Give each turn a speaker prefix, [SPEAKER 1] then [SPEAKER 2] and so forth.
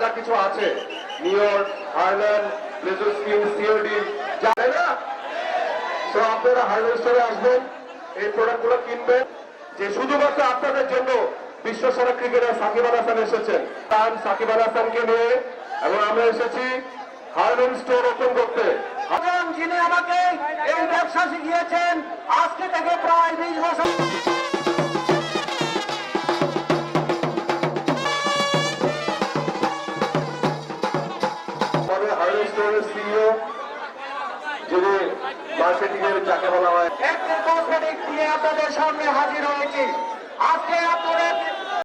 [SPEAKER 1] যা কিছু আছে near Ireland blazer skin COD জানেন না, তো আপনারা হার্ডওয়্যার স্টোরে আসবেন, এই প্রোডাক্টগুলো কিনবেন। যে শুধুমাত্র আপনাদের জন্য বিশ্বসেরা ক্রিকেটার সাকিব আল হাসান এসেছেন, সাকিব আল হাসানকে নিয়ে, এবং আমরা এসেছি হার্ডওয়্যার স্টোর ওপেন করতে।
[SPEAKER 2] যিনি আমাকে এই ব্যবসা শিখিয়েছেন আজকে থেকে প্রায় 20 বছর।
[SPEAKER 1] সিইও যিনি মার্কেটিং এর যাকে বলা হয়
[SPEAKER 2] কসমেটিক দিয়ে আপনাদের সামনে হাজির হয়েছি। আজকে আপনাদের